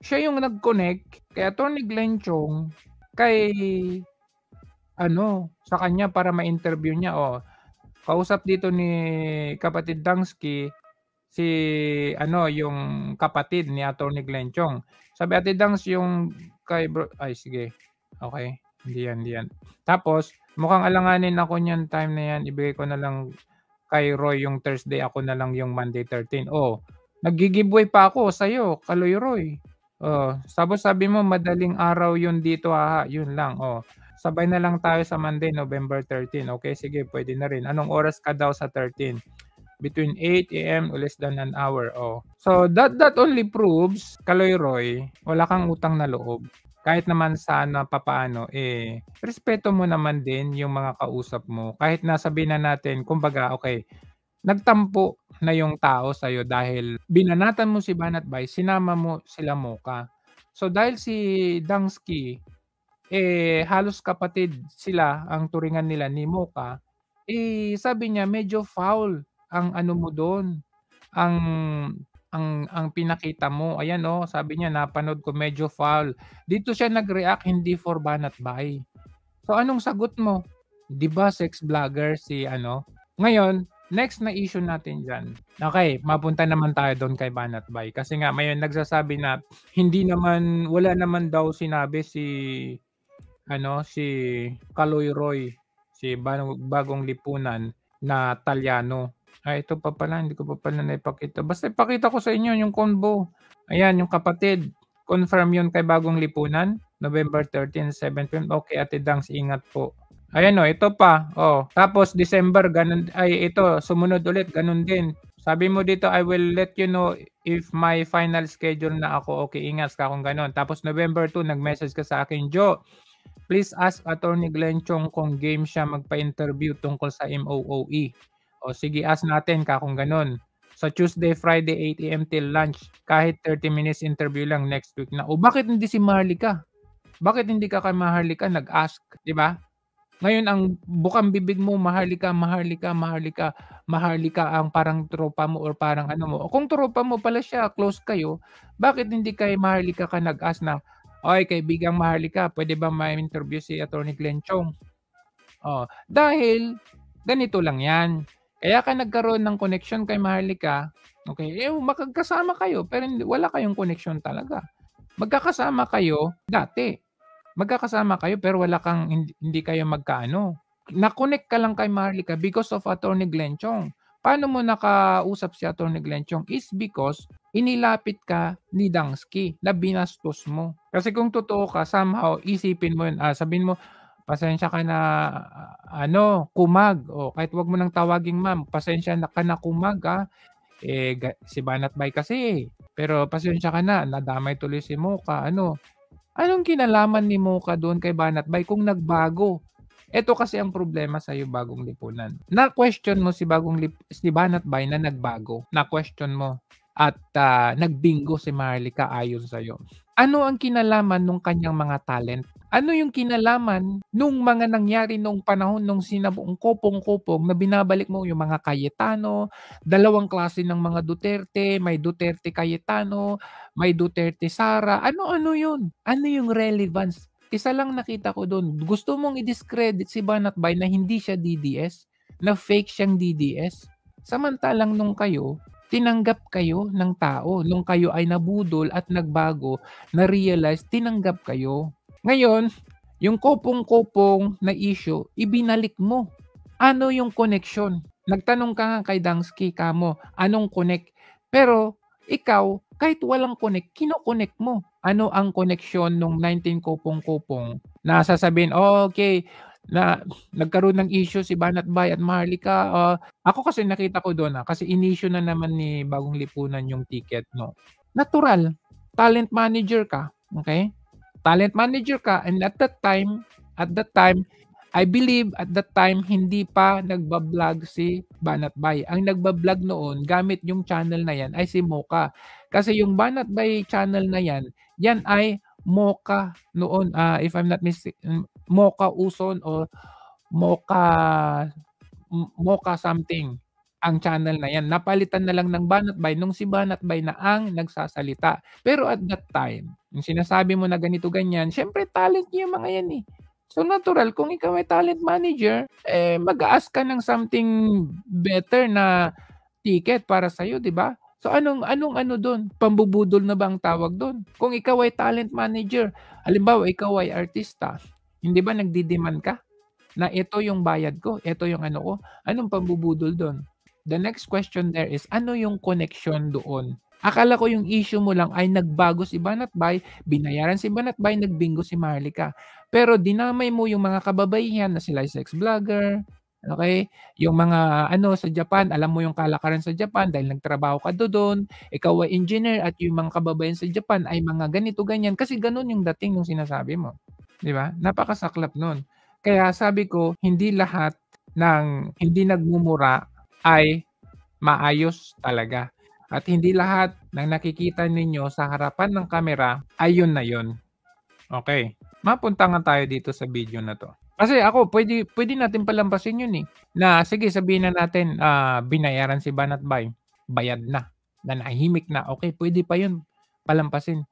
Siya yung nag-connect kay Atty. Glenn Chong kay sa kanya para ma-interview niya, kausap dito ni kapatid Dangsky si yung kapatid ni Atty. Glenn Chong. Sabi Ate Dangs yung kay sige. Okay. Hindi yan. Tapos mukhang alanganin ako niyan time na yan. Ibigay ko na lang kay Roy yung Thursday, ako na lang yung Monday 13. Nag-giveaway pa ako sa iyo, Kaloy Roy. Sabi mo madaling araw yun dito yun lang. Sabay na lang tayo sa Monday, November 13. Okay, sige, pwede na rin. Anong oras ka daw sa 13? Between 8 a.m. or less than an hour. So, that only proves, Kaloy Roy, wala kang utang na loob. Kahit naman sana papaano, respeto mo naman din yung mga kausap mo. Kahit nasabihin na natin, kumbaga, okay, nagtampo na yung tao sa'yo dahil binanatan mo si Banat-Bay, sinama mo sila Mocha. So dahil si Dangsky, halos kapatid sila ang turingan nila ni Mocha, sabi niya medyo foul ang ano mo doon, ang pinakita mo. Ayan sabi niya napanood ko medyo foul. Dito siya nag-react hindi for Banat-Bay. So anong sagot mo? 'Di ba sex vlogger si ano? Ngayon, next na issue natin diyan. Okay, mapunta naman tayo doon kay Banat-Bay kasi nga may nagsasabi na wala naman daw sinabi si Kaloy Roy, si Bagong Lipunan na Talyano. Ito pa pala, hindi ko pa pala naipakita. Basta ipakita ko sa inyo yung combo. Ayan, yung kapatid. Confirm yun kay Bagong Lipunan. November 13, 7 p.m. Okay, Ate Dangs, ingat po. Ayan ito pa. Tapos December, ganun. Ito, sumunod ulit, ganun din. Sabi mo dito, I will let you know if my final schedule na ako. Okay, ingat ka kung ganun. Tapos November 2, nag-message ka sa akin, Joe. Please ask Attorney Glenn Chong kung game siya magpa-interview tungkol sa MOOE. Sige, ask natin ka kung ganun. So Tuesday, Friday, 8 a.m. till lunch. Kahit 30 minutes interview lang next week na. Bakit hindi si Maharlika? Bakit hindi ka kay Maharlika nag-ask? Diba? Ngayon, ang bukang bibig mo, Maharlika ang parang tropa mo or parang ano mo. Kung tropa mo pala siya, close kayo, bakit hindi kay Maharlika ka nag-ask na, oy, kaibigang Maharlika, pwede ba ma-interview si Attorney Glenn Chong? Dahil, ganito lang yan. Kaya ka nagkaroon ng connection kay Maharlika, okay, magkakasama kayo, pero wala kayong connection talaga. Magkakasama kayo dati. Magkakasama kayo pero hindi kayo magkaano. Na-connect ka lang kay Maharlika because of Attorney Glenn Chong. Paano mo nakausap si Attorney Glenn Chong is because inilapit ka ni Dangsky na binastos mo. Kasi kung totoo ka, somehow isipin mo yun, sabihin mo, pasensya ka na kumag, kahit wag mo nang tawaging ma'am, pasensya na ka na kumag si Banat-Bay kasi, pero pasensya ka na, nadamay tuloy si Mocha, anong kinalaman ni Mocha doon kay Banat-Bay kung nagbago? Ito kasi ang problema sa iyo, Bagong Lipunan. Na-question mo si Banat-Bay na nagbago. Na-question mo at nagbingo si Maharlika ayon sa iyo. Ano ang kinalaman nung kanyang mga talent? Ano yung kinalaman nung mga nangyari nung panahon nung sinabuong kopong-kopong na binabalik mo yung mga Cayetano, dalawang klase ng mga Duterte, may Duterte Cayetano, may Duterte Sara. Ano yun? Ano yung relevance? Isa lang nakita ko doon. Gusto mong i-discredit si Banat-Bay na hindi siya DDS, na fake siyang DDS. Samantalang nung kayo, tinanggap kayo ng tao. Nung kayo ay nabudol at nagbago, na-realize, tinanggap kayo. Ngayon, yung kopong-kopong na issue, ibinalik mo. Ano yung connection? Nagtanong ka nga kay Dangsky kamo, anong connect? Pero ikaw, kahit walang connect, kino-connect mo. Ano ang connection nung 19 kopong-kopong na sasabihin, okay, na nagkaroon ng issue si Banat-Bay at Maharlika. Ako kasi nakita ko doon kasi in-issue na naman ni Bagong Lipunan yung ticket, no. Natural, talent manager ka, okay? Talent manager ka, and at that time, I believe at that time hindi pa nagba-vlog si Banat-Bay. Ang nagba-vlog noon gamit yung channel na yan ay si Mocha. Kasi yung Banat-Bay channel na yan ay Mocha noon, if I'm not mistaken, Mocha Uson o Mocha something ang channel na yan. Napalitan na lang ng Banat-Bay nung si Banat-Bay na ang nagsasalita. Pero at that time, yung sinasabi mo na ganito ganyan, syempre talent niya mga yan eh. So natural, kung ikaw ay talent manager, mag-a-ask ka ng something better na ticket para sa'yo, di ba? So anong doon? Pambubudol na ba ang tawag doon? Kung ikaw ay talent manager, halimbawa ikaw ay artista, hindi ba nagdi-demand ka na ito yung bayad ko, ito yung ano ko? Anong pambubudol doon? The next question there is, ano yung connection doon? Akala ko yung issue mo lang ay nagbago si Banat-Bay, binayaran si Banat-Bay, nagbingo si Maharlika. Pero dinamay mo yung mga kababaihan na sila sex vlogger, okay? Yung mga sa Japan, alam mo yung kalakaran sa Japan dahil nagtrabaho ka doon, ikaw ay engineer at yung mga kababaihan sa Japan ay mga ganito ganyan kasi ganun yung dating ng sinasabi mo. 'Di ba? Napakasaklap noon. Kaya sabi ko, hindi lahat ng hindi nagmumura ay maayos talaga. At hindi lahat ng nakikita ninyo sa harapan ng kamera ay yun na yun. Okay. Mapunta nga tayo dito sa video na to. Kasi ako, pwede natin palampasin yun eh. Na sige, sabihin na natin, binayaran si Banat Bay. Bayad na. Nanahimik na. Okay, pwede pa yun palampasin.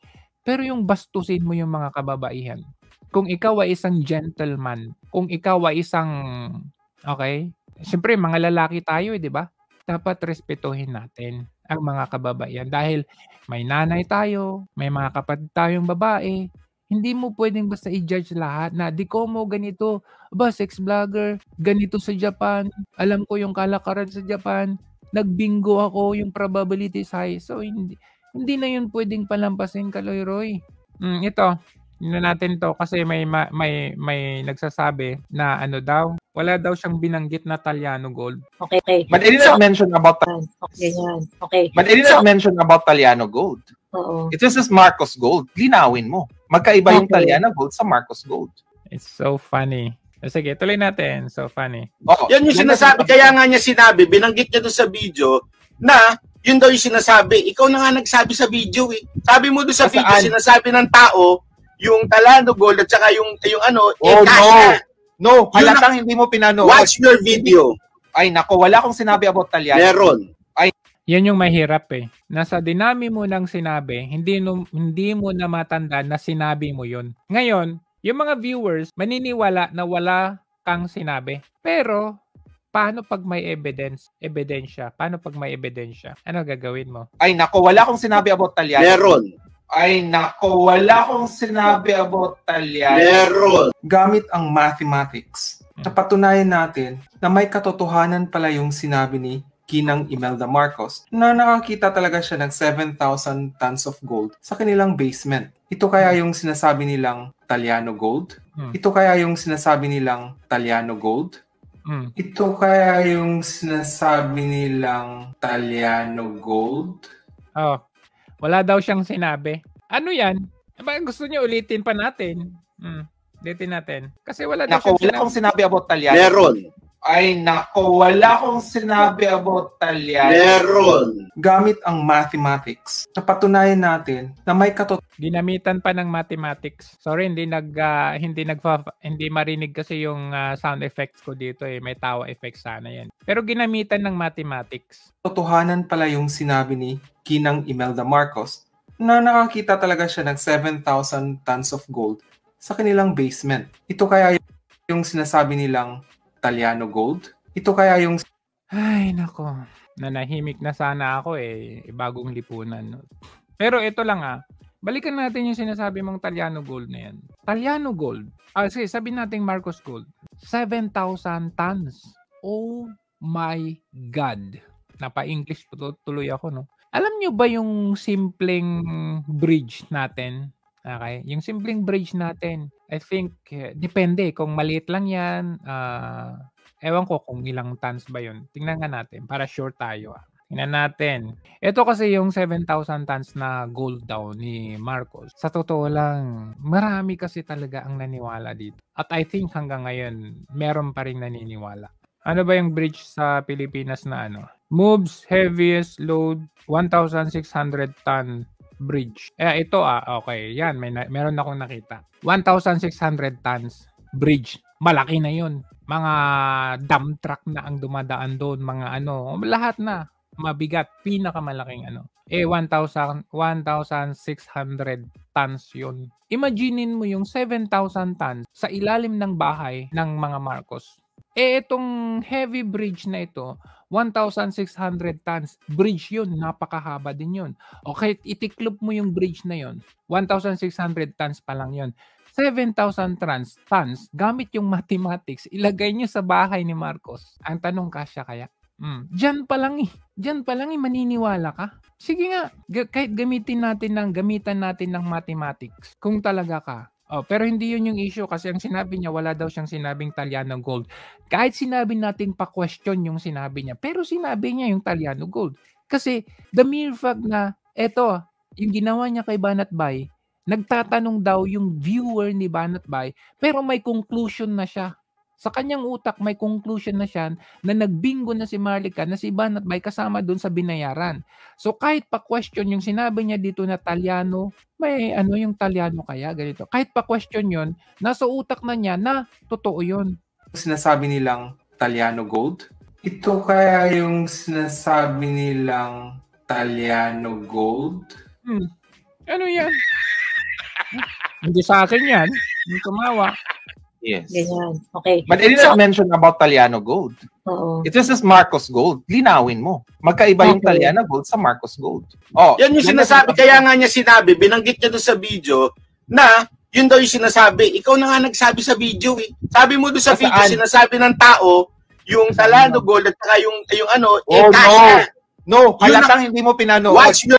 Pero yung bastusin mo yung mga kababaihan. Kung ikaw ay isang gentleman, kung ikaw ay isang, okay, siyempre mga lalaki tayo di ba? Dapat respetuhin natin ang mga kababaihan. Dahil may nanay tayo, may mga kapatid tayong babae, hindi mo pwedeng basta i-judge lahat na di ko mo ganito, ba sex vlogger, ganito sa Japan, alam ko yung kalakaran sa Japan, nagbingo ako, yung probability is high. So hindi na yun pwedeng palampasin, Kaloy-Roy. Ito, yun na natin to kasi may nagsasabi na ano daw, wala daw siyang binanggit na Taliano Gold. Okay. But it didn't mention about Okay. But it didn't mention about Taliano Gold. Oo. It was just Marcos Gold. Linawin mo. Magkaiba yung Taliano Gold sa Marcos Gold. It's so funny. Sige, tuloy natin. So funny. Yan yung sinasabi. Kaya nga niya sinabi, binanggit niya doon sa video na yun daw yung sinasabi. Ikaw na nga nagsabi sa video eh. Sabi mo doon sa video, sinasabi ng tao, yung Taliano Gold at saka yung ano, No, halatang hindi mo pinanood. Watch your video. Ay nako, wala akong sinabi about Taliano. Meron. Yan yung mahirap eh. Nasa dinami mo ng sinabi, hindi mo na matandaan na sinabi mo yun. Ngayon, yung mga viewers maniniwala na wala kang sinabi. Pero, paano pag may ebidensya? Paano pag may ebidensya? Ano gagawin mo? Ay nako, wala akong sinabi about Taliano. Meron. Ay nako, wala akong sinabi about Taliano. Meron. Gamit ang mathematics, napatunayan natin na may katotohanan pala yung sinabi ni Ginang Imelda Marcos na nakakita talaga siya ng 7,000 tons of gold sa kanilang basement. Ito kaya yung sinasabi nilang Taliano Gold? Ito kaya yung sinasabi nilang Taliano Gold? Ito kaya yung sinasabi nilang Taliano Gold? Oh, wala daw siyang sinabi. Ano yan? Gusto niyo ulitin pa natin? Ulitin natin. Kasi wala daw siyang sinabi. Wala akong sinabi about Taliano. Meron. Ay nako, wala akong sinabi about Taliano. Meron. Gamit ang mathematics, napatunayan natin na may Ginamitan pa ng mathematics. Sorry, hindi marinig kasi yung sound effects ko dito eh. May tawa effects sana yan. Pero ginamitan ng mathematics. katotohanan pala yung sinabi ni Ginang Imelda Marcos na nakakita talaga siya ng 7,000 tons of gold sa kanilang basement. Ito kaya yung sinasabi nilang Taliano Gold? Ito kaya yung... Ay, nako. Nanahimik na sana ako eh. Bagong lipunan. Pero ito lang balikan natin yung sinasabi mong Taliano Gold na yan. Taliano Gold. Sige, sabi natin Marcos Gold. 7,000 tons. Oh my God. Napa-English tuloy ako, no? Alam nyo ba yung simpleng bridge natin? Okay? Yung simpleng bridge natin, I think, depende. Kung maliit lang yan, ewan ko kung ilang tons ba yun. Tingnan nga natin para sure tayo. Tingnan natin. Ito kasi yung 7,000 tons na gold daw ni Marcos. Sa totoo lang, marami kasi talaga ang naniwala dito. At I think hanggang ngayon, meron pa rin naniniwala. Ano ba yung bridge sa Pilipinas na moves heaviest load 1,600 ton bridge. Ito okay. Yan, meron akong nakita. 1,600 tons bridge. Malaki na yun. Mga dump truck na ang dumadaan doon. Mga lahat na. Mabigat. Pinakamalaking 1,600 tons yun. Imaginein mo yung 7,000 tons sa ilalim ng bahay ng mga Marcos. Itong heavy bridge na ito, 1,600 tons. Bridge yun. Napakahaba din yun. Okay, itiklop mo yung bridge na yun. 1,600 tons pa lang yun. 7,000 tons, gamit yung mathematics, ilagay nyo sa bahay ni Marcos. Ang tanong, kasya kaya? Diyan pa lang maniniwala ka? Sige nga, kahit gamitan natin ng mathematics. Kung talaga ka. Pero hindi yun yung issue kasi ang sinabi niya, wala daw siyang sinabing Taliano Gold. Kahit sinabi natin pa-question yung sinabi niya, pero sinabi niya yung Taliano Gold. Kasi the mere fact na yung ginawa niya kay Banat Bay, nagtatanong daw yung viewer ni Banat Bay, pero may conclusion na siya Sa kanyang utak, may conclusion na siya na nagbingo na si Marlica na si Banat Bay kasama doon sa binayaran. So kahit pa question yung sinabi niya dito na Talyano, may ano yung Talyano kaya ganito. Kahit pa question yon, nasa utak na niya na totoo yun. Sinasabi nilang Talyano gold? Ito kaya yung sinasabi nilang Talyano gold? Ano yan? Hindi sa akin yan. Hindi tumawa. Yes. Ganyan. Okay. But it didn't mention about Talyano gold. Oo. It just says Marcos gold. Linawin mo. Magkaiba yung Talyano gold sa Marcos gold. Oh, yan yung sinasabi. Kaya nga niya sinabi, binanggit niya doon sa video na yun daw yung sinasabi. Ikaw na nga nagsabi sa video eh. Sabi mo doon sa video, sinasabi ng tao, yung Talyano gold at saka yung ano, kasya. No, halatang hindi mo pinanood. Watch your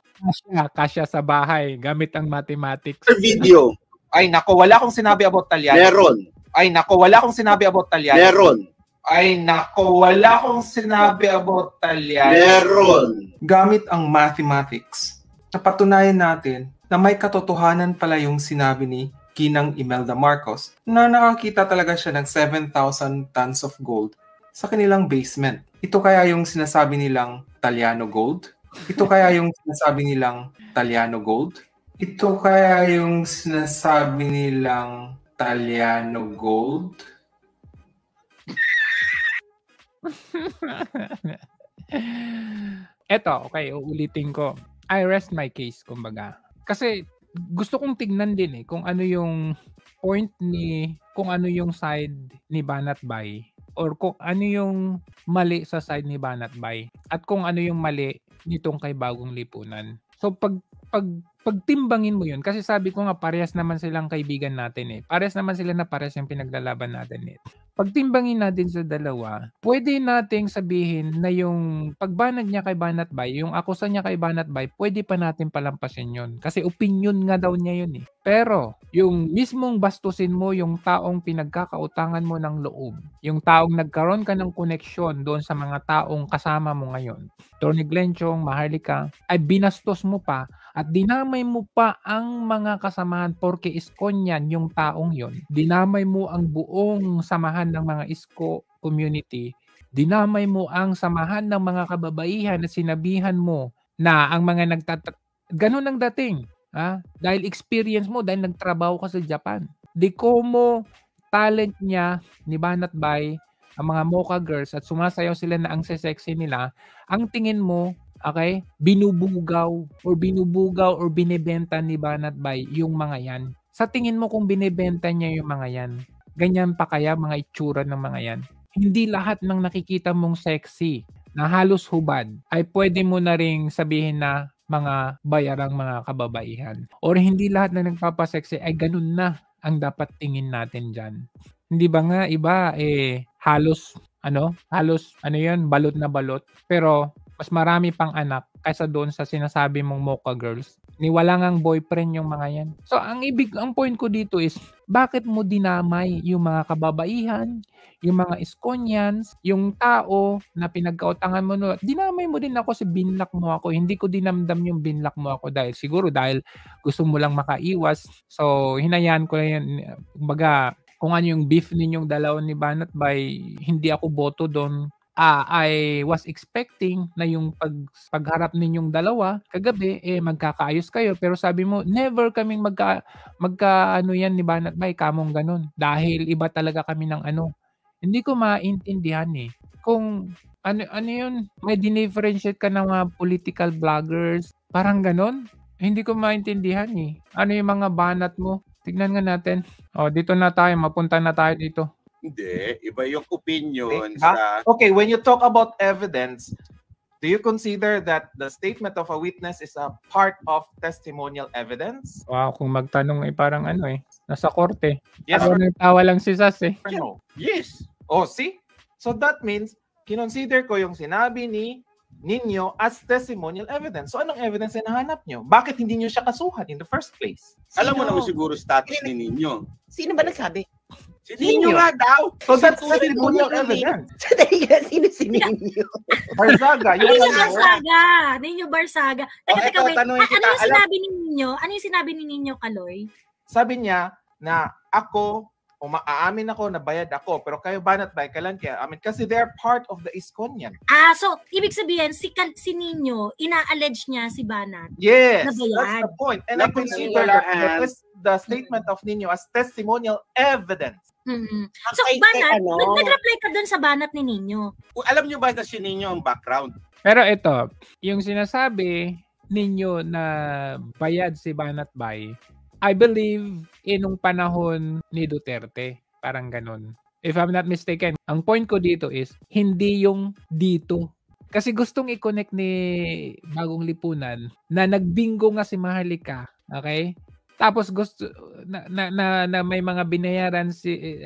kasya sa bahay gamit ang mathematics. video. Ay nako, wala akong sinabi about Talyano. Meron. Ay nako, wala akong sinabi about Talyano. Meron. Ay nako, wala akong sinabi about Talyano. Meron. Gamit ang mathematics, napatunayan natin na may katotohanan pala yung sinabi ni Ginang Imelda Marcos na nakakita talaga siya ng 7,000 tons of gold sa kanilang basement. Ito kaya yung sinasabi nilang Talyano gold? Ito kaya yung sinasabi nilang Talyano gold? Ito kaya yung sinasabi nilang Talyano gold? Eto, okay, uulitin ko. I rest my case, kumbaga. Kasi gusto kong tignan din kung ano yung point kung ano yung side ni Banat Bay or kung ano yung mali sa side ni Banat Bay at kung ano yung mali nitong kay Bagong Lipunan. So pagtimbangin mo yun, kasi sabi ko nga parehas naman silang kaibigan natin Parehas naman sila na parehas yung pinaglalaban natin Pagtimbangin natin sa dalawa, pwede nating sabihin na yung pagbanag niya kay Banat Bay, yung akusa niya kay Banat Bay, pwede pa natin palampasin yun. Kasi opinion nga daw niya yun Pero, yung mismong bastusin mo yung taong pinagkakautangan mo ng loob, yung taong nagkaroon ka ng koneksyon doon sa mga taong kasama mo ngayon, Tony Glenchong, Maharlika, ay binastos mo pa at dinamay mo pa ang mga kasamahan porke Iskonyan yung taong yon. Dinamay mo ang buong samahan ng mga Isko community. Dinamay mo ang samahan ng mga kababaihan na sinabihan mo na ang mga ganun ang dating. Dahil experience mo, dahil nagtrabaho ka sa Japan. Di como talent niya ni Banat Bay, ang mga Mocha Girls at sumasayaw sila na ang sexy nila, ang tingin mo, okay, binubugaw or binibenta ni Banat Bay yung mga yan. Sa tingin mo kung binibenta niya yung mga yan, ganyan pa kaya mga itsura ng mga yan? Hindi lahat ng nakikita mong sexy na halos hubad ay pwede mo na ring sabihin na mga bayarang mga kababaihan. Or hindi lahat na nagpapasexy ay ganun na ang dapat tingin natin dyan. Hindi ba nga iba halos yan, balot na balot. Pero mas marami pang anak kaysa doon sa sinasabi mong Mocha Girls. Wala ngang boyfriend yung mga yan. So ang point ko dito is, bakit mo dinamay yung mga kababaihan, yung mga Iskonyans, yung tao na pinagkautangan mo no? Dinamay mo din ako, binlock mo ako. Hindi ko dinamdam yung binlock mo ako dahil gusto mo lang makaiwas. So hinayaan ko na yan. Kumbaga, kung ano yung beef ninyong dalawa ni Banat Bay, hindi ako boto doon. I was expecting na yung pagharap ninyong dalawa kagabi magkakaayos kayo, pero sabi mo never kaming magka ano yan ni Banat Bay, kamong ganun dahil iba talaga kami ng ano. Hindi ko maintindihan kung ano yun, may dinifferentiate ka ng mga political bloggers, parang ganun. Hindi ko maintindihan ano yung mga banat mo. Tignan nga natin. Dito na tayo, mapunta na tayo dito. Hindi, iba yung opinion sa... Okay, when you talk about evidence, do you consider that the statement of a witness is a part of testimonial evidence? Wow, kung magtanong parang nasa korte. Yes. Nagtawa lang si Sas No. Yes. Oh, see? So that means, kinonsider ko yung sinabi ni ninyo as testimonial evidence. So anong evidence na nahanap nyo? Bakit hindi nyo siya kasuhan in the first place? Alam mo naman siguro status ni Ninyo. Sino ba nagsabi? Si Ninyo nga daw. So that's testimonial evidence. Sino si Ninyo? Barsaga. Ninyo Barsaga. Teka, wait. Ano yung sinabi ni Ninyo? Ano yung sinabi ni Ninyo, Kaloy? Sabi niya na ako aamin ako na bayad ako, pero kayo Banat Bay, kailan kaya? I mean, kasi they're part of the Iskonyan. So, ibig sabihin, si Nino, ina-allege niya si Banat. Yes, na bayad. that's the point. And I consider the statement of Nino as testimonial evidence. Mm-hmm. So, Banat, nag-reply ka dun sa Banat ni Nino. Alam niyo ba na si Nino ang background? Pero ito, yung sinasabi ninyo na bayad si Banat Bay, I believe inong panahon ni Duterte. Parang ganun. If I'm not mistaken, ang point ko dito is, hindi yung dito. Kasi gustong i-connect ni Bagong Lipunan na nagbingo nga si Maharlika. Okay? Tapos gusto na may mga binayaran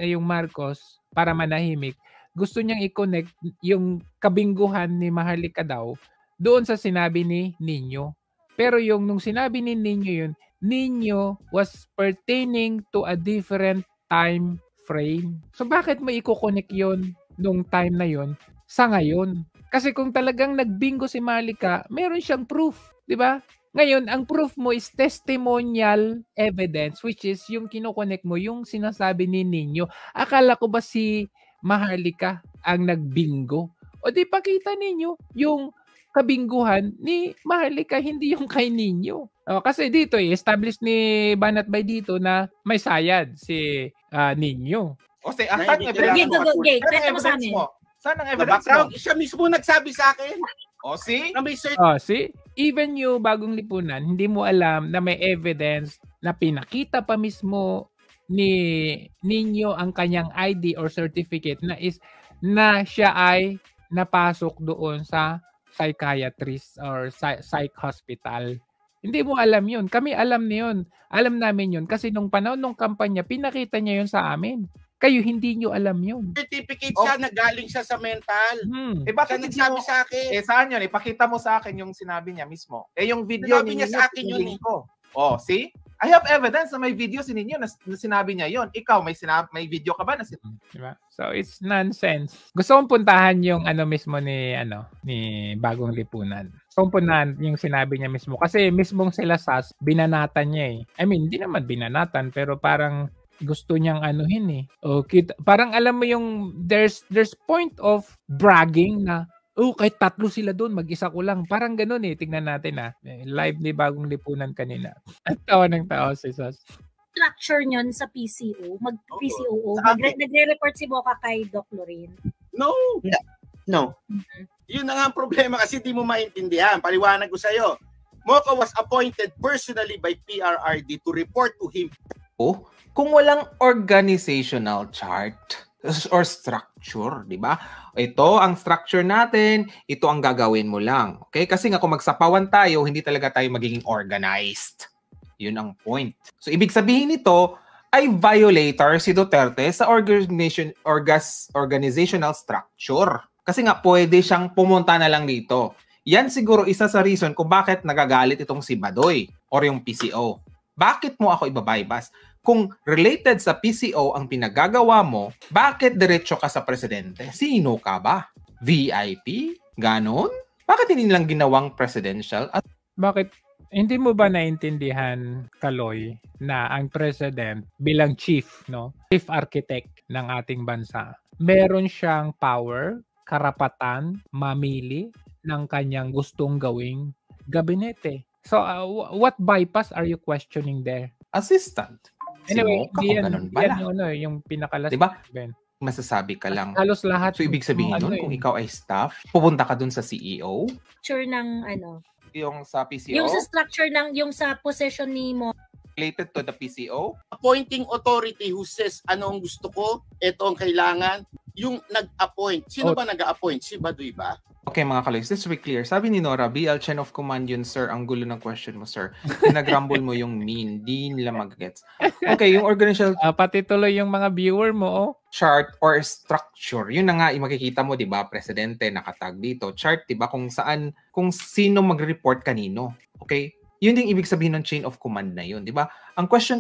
yung Marcos para manahimik. Gusto niyang i-connect yung kabingguhan ni Maharlika daw doon sa sinabi ni Nino. Pero nung sinabi ni Nino yun, Nino was pertaining to a different time frame. So bakit mo i-connect yun nung time na yun sa ngayon? Kasi kung talagang nagbingo si Maharlika, meron siyang proof, di ba? Ngayon, ang proof mo is testimonial evidence, which is yung kino-connect mo, yung sinasabi ni Nino. Akala ko ba si Maharlika ang nagbingo? O di pakita ninyo yung kabingguhan ni Maharlika, hindi yung kay Nino. Kasi dito established ni Banat Bay dito na may sayad si Nino. O say, saan ang evidence mo? Saan ang evidence mo? Siya mismo nagsabi sa akin. O see? See? Even yung Bagong Lipunan, hindi mo alam na may evidence na pinakita pa mismo ni Nino ang kanyang ID or certificate na siya ay napasok doon sa psychiatrist or psych hospital. Hindi mo alam yun. Kami alam na yun. Alam namin yun. Kasi nung panahon ng kampanya, pinakita niya yun sa amin. Kayo, hindi nyo alam yun. Certificate siya na galing siya sa mental. Bakit nagsabi sa akin? Saan yun? Ipakita mo sa akin yung sinabi niya mismo. Yung video niya sa akin yun. Oh, see? I have evidence na may video si Nino na sinabi niya yon. Ikaw, may video ka ba na diba? So it's nonsense. Gusto kong puntahan yung mismo ni Bagong Lipunan. Gusto kong puntahan yung sinabi niya mismo kasi mismong sila SAS binanatan niya eh. I mean, hindi naman binanatan pero parang gusto niyang anuhin eh. Okay, parang alam mo yung there's point of bragging na kahit 3 sila doon, mag-isa ko lang. Parang gano'n eh. Tingnan natin live ni Bagong Lipunan kanina. At tawa ng tao si Sas. Structure nyon sa PCO? Mag-PCOO? Nagre-report si Boca kay Doc Lorraine? No. Mm-hmm. Yun na nga ang problema kasi di mo maintindihan. Paliwanag ko sa'yo. Mocha was appointed personally by PRRD to report to him. Kung walang organizational chart or structure, di ba? Ito ang structure natin, ito ang gagawin mo lang. Okay? Kasi nga kung magsapawan tayo, hindi talaga tayo magiging organized. Yun ang point. So, ibig sabihin nito ay violator si Duterte sa organizational structure. Kasi nga, pwede siyang pumunta na lang dito. Yan siguro isa sa reason kung bakit nagagalit itong si Badoy or yung PCO. Bakit mo ako ibabaybas? Kung related sa PCO ang pinagagawa mo, bakit diretso ka sa presidente? Sino ka ba? VIP? Ganon? Bakit hindi lang ginawang presidential? At bakit hindi mo ba naintindihan, Kaloy, na ang president bilang chief architect ng ating bansa, meron siyang power, karapatan, mamili ng kanyang gustong gawing gabinete. So, what bypass are you questioning there? Assistant. Anyway, yung pinakalas. Diba? Masasabi ka lang. Halos lahat. So, ibig sabihin nun, kung ikaw ay staff, pupunta ka dun sa CEO? Structure ng Yung sa PCO? Yung sa structure yung sa position ni mo. Related to the PCO? Appointing authority who says, ano ang gusto ko, ito ang kailangan. Yung nag-appoint. Sino ba nag-appoint? Si Baduy ba? Okay mga kaloys, let's be clear. Sabi ni Nora, BL chain of command yun, sir. Ang gulo ng question mo, sir. Pinag-rumble mo yung mean. Di nila mag-gets. Okay, yung organizational... pati tuloy yung mga viewer mo, chart or structure. Yun na nga, makikita mo, di ba, presidente, nakatag dito. Chart, di ba, kung sino mag-report kanino. Okay? Yun yung ibig sabihin ng chain of command na yun, di ba? Ang question